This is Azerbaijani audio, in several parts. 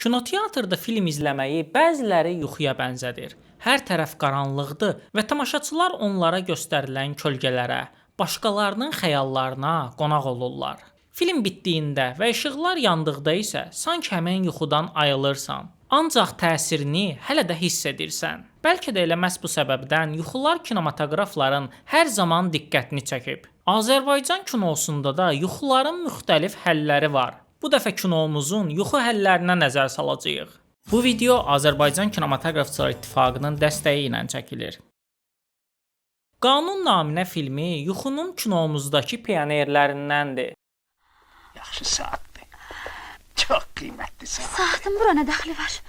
Kinoteatrda film izləməyi bəziləri yuxuya bənzədir. Hər tərəf qaranlıqdır və tamaşaçılar onlara göstərilən kölgələrə, başqalarının xəyallarına qonaq olurlar. Film bitdiyində və işıqlar yandıqda isə sanki həmin yuxudan ayılırsan. Ancaq təsirini hələ də hiss edirsən. Bəlkə də elə məhz bu səbəbdən yuxular kinematoqrafların hər zaman diqqətini çəkib. Azərbaycan kinosunda da yuxuların müxtəlif həlləri var. Bu dəfə kinomuzun yuxu həllərinə nəzər salacağıq. Bu video Azərbaycan Kinematoqrafçılar İttifaqının dəstəyi ilə çəkilir. Qanun naminə filmi yuxunun kinomuzdakı pionerlərindəndir. Yaxşı saatdır. Çox qiymətli saat. Saatın bura nə dəxli var?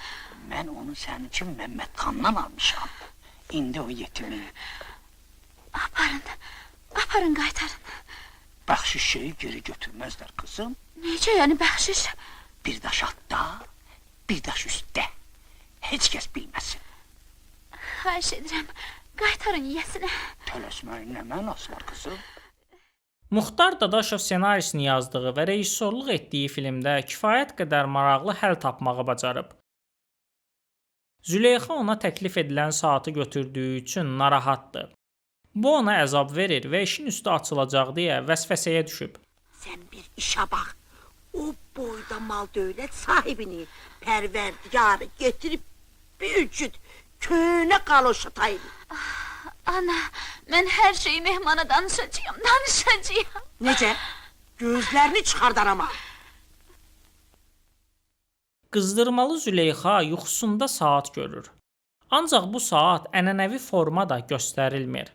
Mən onu sənin üçün Məmmədxandan almışam. İndi o yetimi. Aparın qaytarın. Bəxşiş şeyi geri götürməzlər qızım. Necə yəni bəxşiş? Bir daş altda, bir daş üstdə. Heç kəs bilməsin. Xahiş edirəm, qaytarın yiyəsinə. Tələsməyin nə mənası var qızım? Muxtar Dadaşov ssenarisini yazdığı və rejissorluq etdiyi filmdə kifayət qədər maraqlı həll tapmağı bacarıb. Züleyxa ona təklif edilən saatı götürdüyü üçün narahatdır. Bu ona əzab verir və işin üstü açılacaq deyə vəsvəsəyə düşüb. Sən bir işə bax. O boyda mal dövlət sahibini, pərverdigarı getirib bir cüt köhnə qaloşa tayını. Ana, mən hər şeyi mehmana danışacağam. Necə? Gözlərini çıxardar ama. Qızdırmalı Züleyxa yuxusunda saat görür. Ancaq bu saat ənənəvi formada göstərilmir.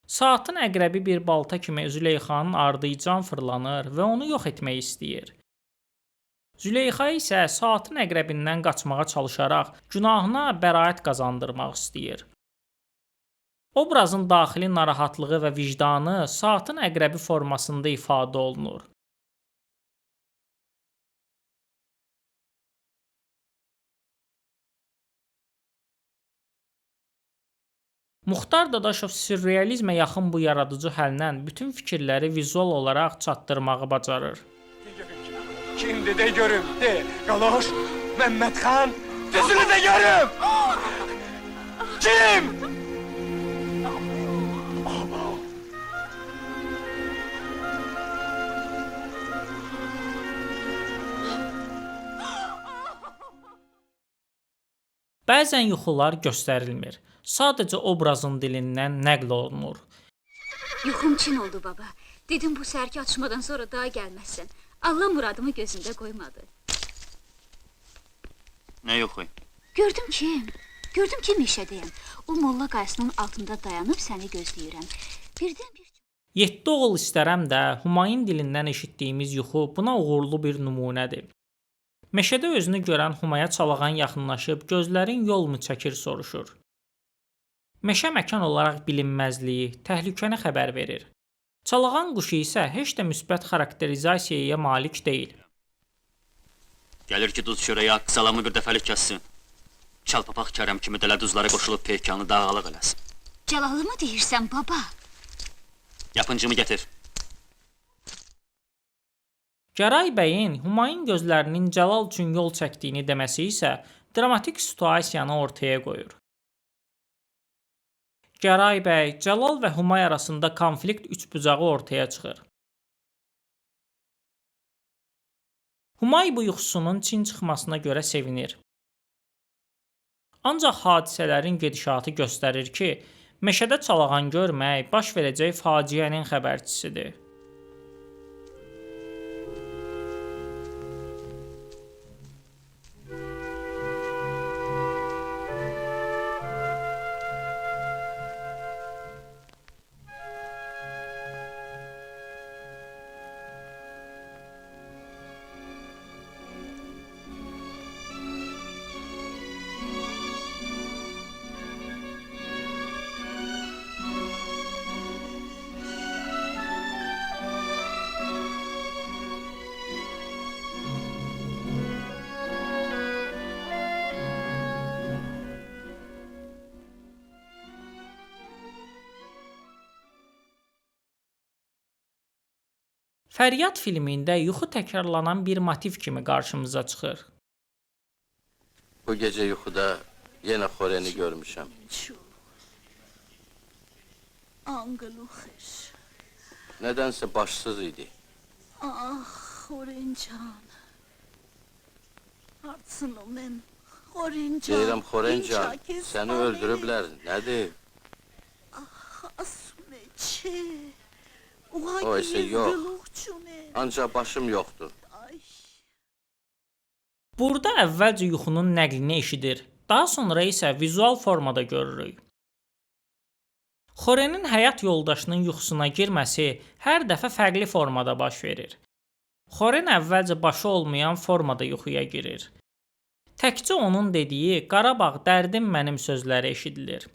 Saatın əqrəbi bir balta kimi Züleyxanın ardıcan fırlanır və onu yox etmək istəyir. Züleyxa isə saatın əqrəbindən qaçmağa çalışaraq günahına bəraət qazandırmaq istəyir. Obrazın daxili narahatlığı və vicdanı saatın əqrəbi formasında ifadə olunur. Muxtar Dadaşov sürrealizmə yaxın bu yaradıcı həllə bütün fikirləri vizual olaraq çatdırmağı bacarır. Şimdi de görüm, de Galoş, Məmmədxan, düzünü de görüm! Kim? Bəzən yuxular göstərilmir. Sadəcə obrazın dilindən nəql olunur. Yuxum çin oldu baba. Dedim bu sərki açmadan sonra daha gəlməzsən. Allah muradımı gözündə qoymadı. Nə yuxu? Gördüm ki meşədəyəm. O molla qayasının altında dayanıb səni gözləyirəm. Birdən bir... 7 oğul istərəm də Humayun dilindən eşitdiyimiz yuxu buna uğurlu bir nümunədir. Meşədə özünü görən Humaya çalağan yaxınlaşıb gözlərin yolmu çəkir soruşur. Meşə məkan olaraq bilinməzliyi, təhlükəni xəbər verir. Çalağan quşu isə heç də müsbət xarakterizasiyaya malik deyil. Gəlir ki, duz çörəyi haqq salamı bir dəfəlik kəssin. Çalpapaq kərəm kimi dələ duzlara qoşulub peykanı dağalıq eləsin. Cəlalı mı deyirsən baba? Yapıncımı gətir. Gəray bəyin Humayun gözlərinin Cəlal üçün yol çəkdiyini deməsi isə dramatik situasiyanı ortaya qoyur. Gəray bəy, Cəlal və Humay arasında konflikt üçbucağı ortaya çıxır. Humay bu yuxusunun çin çıxmasına görə sevinir. Ancaq hadisələrin gedişatı göstərir ki, meşədə çalağan görmək baş verəcək faciənin xəbərçisidir. Fəryad filmində yuxu təkrarlanan bir motiv kimi qarşımıza çıxır. Bu gece yuxuda yenə Xoreni görmüşəm. Angeluches. Nədənsə başsız idi. Ah, Xorencan. Artsınımın. Xorencan. Deyirəm Xorencan, səni öldürüblər. Nədir? Asmeçe. O isə yox. Ancaq başım yoxdur. Burada əvvəlcə yuxunun nəqlini eşidir, daha sonra isə vizual formada görürük. Xorenin həyat yoldaşının yuxusuna girməsi hər dəfə fərqli formada baş verir. Xoren əvvəlcə başı olmayan formada yuxuya girir. Təkcə onun dediyi Qarabağ dərdim mənim sözləri eşidilir.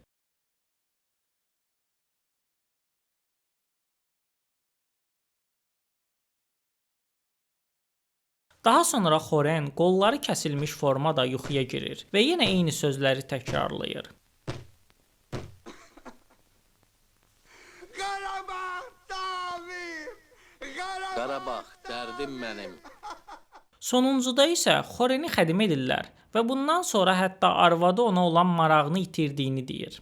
Daha sonra Xoren qolları kəsilmiş formada yuxuya girir və yenə eyni sözləri təkrarlayır. Qarabağ, dərdim mənim. Sonuncuda isə Xoreni xədim edirlər və bundan sonra hətta arvadı ona olan marağını itirdiyini deyir.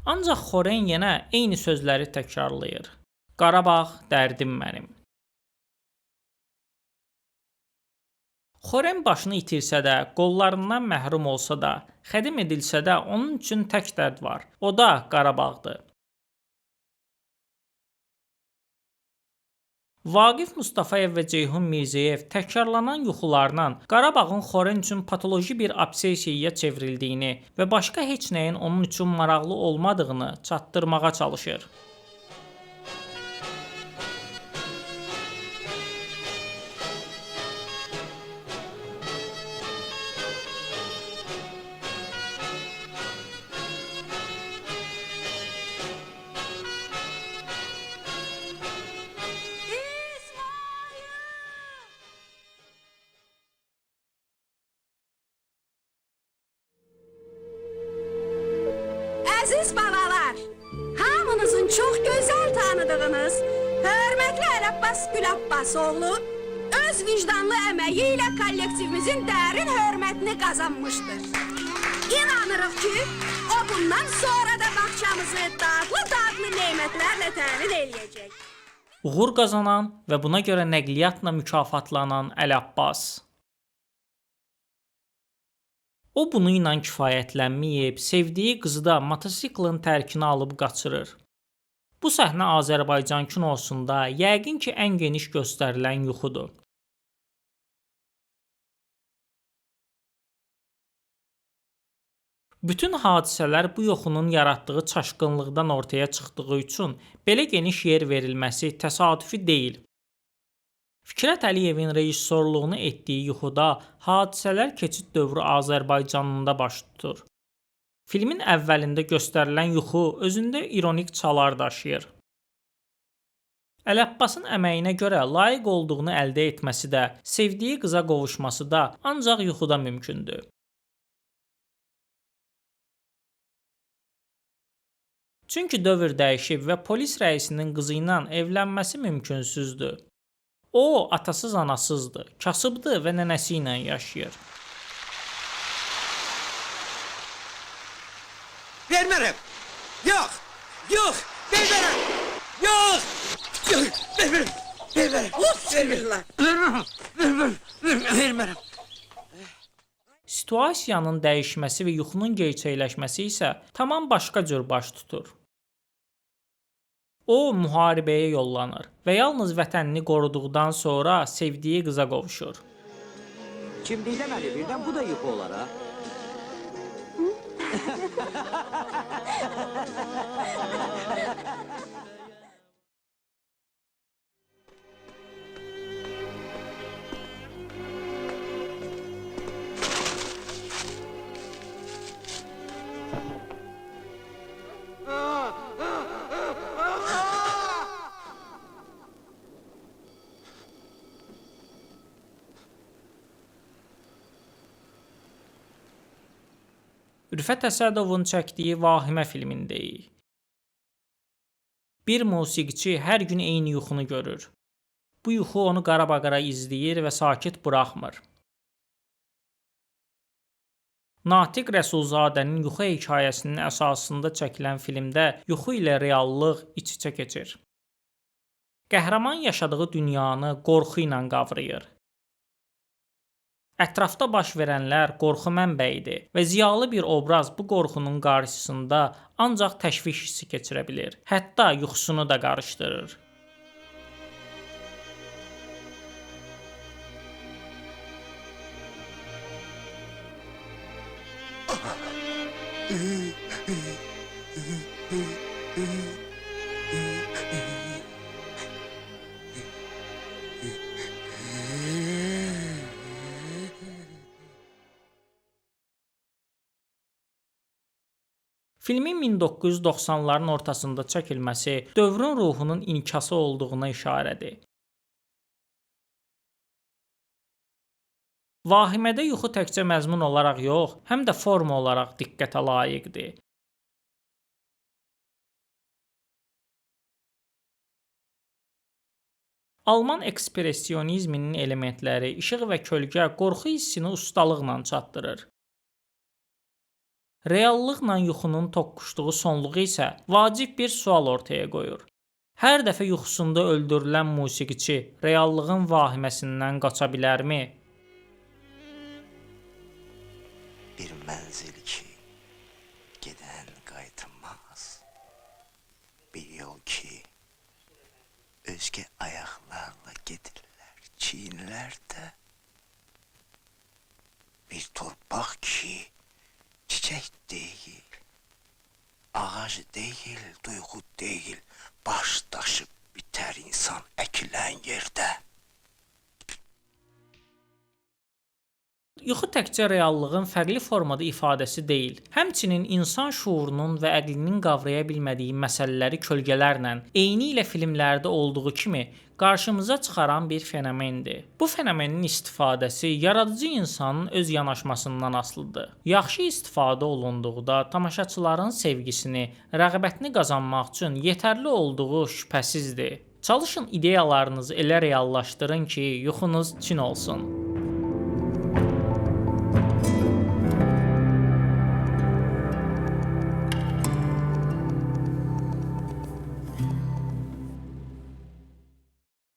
Ancaq Xoren yenə eyni sözləri təkrarlayır. Qarabağ, dərdim mənim. Xoren başını itirsə də, qollarından məhrum olsa da, xədim edilsə də onun üçün tək dərd var. O da Qarabağdır. Vaqif Mustafayev və Ceyhun Mirzəyev təkrarlanan yuxularla Qarabağın Xoren üçün patoloji bir obsessiyaya çevrildiyini və başqa heç nəyin onun üçün maraqlı olmadığını çatdırmağa çalışır. Əziz balalar, hamınızın çox gözəl tanıdığınız hörmətli Əlabbas Gülabbasoğlu öz vicdanlı əməyi ilə kollektivimizin dərin hörmətini qazanmışdır. İnanırıq ki, o bundan sonra da bağçamızı dadlı nemətlərlə təmin eləyəcək. Uğur qazanan və buna görə nəqliyyatla mükafatlanan Əlabbas. O bunu ilə kifayətlənməyib, sevdiyi qızı da motosiklın tərkinə alıb qaçırır. Bu səhnə Azərbaycan kinosunda yəqin ki, ən geniş göstərilən yuxudur. Bütün hadisələr bu yuxunun yaratdığı çaşqınlıqdan ortaya çıxdığı üçün belə geniş yer verilməsi təsadüfi deyil. Fikrət Əliyevin rejissorluğunu etdiyi yuxuda hadisələr keçid dövrü Azərbaycanında baş tutur. Filmin əvvəlində göstərilən yuxu özündə ironik çalar daşıyır. Əlabbasın əməyinə görə layiq olduğunu əldə etməsi də, sevdiyi qıza qovuşması da ancaq yuxuda mümkündür. Çünki dövr dəyişib və polis rəisinin qızı ilə evlənməsi mümkünsüzdür. O, atasız anasızdır, kasıbdır və nənəsi ilə yaşayır. Vermərəm! Yox! Yox! Vermərəm! Yox! Yox! Vermərəm! Vermərəm! Vermərəm! Vermərəm! Situasiyanın dəyişməsi və yuxunun gerçəkləşməsi isə tamam başqa cür baş tutur. O, müharibəyə yollanır və yalnız vətənini qoruduqdan sonra sevdiyi qıza qovuşur. Kim deməli birdən bu da yuxu olar ha? Rüfət Əsədovun çəkdiyi Vahimə filmindəyik. Bir musiqiçi hər gün eyni yuxunu görür. Bu yuxu onu qarabaqara izləyir və sakit buraxmır. Natiq Rəsulzadənin yuxu hekayəsinin əsasında çəkilən filmdə yuxu ilə reallıq iç-içə keçir. Qəhrəman yaşadığı dünyanı qorxu ilə qavrayır. Ətrafda baş verənlər qorxu mənbəyidir və ziyalı bir obraz bu qorxunun qarşısında ancaq təşviş hissi keçirə bilir. Hətta yuxusunu da qarışdırır. Filmin 1990-ların ortasında çəkilməsi dövrün ruhunun inkası olduğuna işarədir. Vahimədə yuxu təkcə məzmun olaraq yox, həm də forma olaraq diqqətə layiqdir. Alman ekspressionizminin elementləri, işıq və kölgə qorxu hissini ustalıqla çatdırır. Reallıqla yuxunun toqquşduğu sonluğu isə vacib bir sual ortaya qoyur. Hər dəfə yuxusunda öldürülən musiqiçi reallığın vahiməsindən qaça bilərmi? Bir mənzil ki, gedən qayıtmaz. Bir yol ki, özgə ayaqlarla gedirlər, çiyinlərdə. Bir torpaq ki, çiçək deyil, ağac deyil, duyğu deyil, baş daşıb bitər insan əkilən yerdə. Yuxu təkcə reallığın fərqli formada ifadəsi deyil, həmçinin insan şuurunun və əqlinin qavraya bilmədiyi məsələləri kölgələrlə, eyni ilə filmlərdə olduğu kimi qarşımıza çıxaran bir fenomendir. Bu fenomenin istifadəsi yaradıcı insanın öz yanaşmasından asılıdır. Yaxşı istifadə olunduqda tamaşaçıların sevgisini, rəğbətini qazanmaq üçün yetərli olduğu şübhəsizdir. Çalışın ideyalarınızı elə reallaşdırın ki, yuxunuz çin olsun.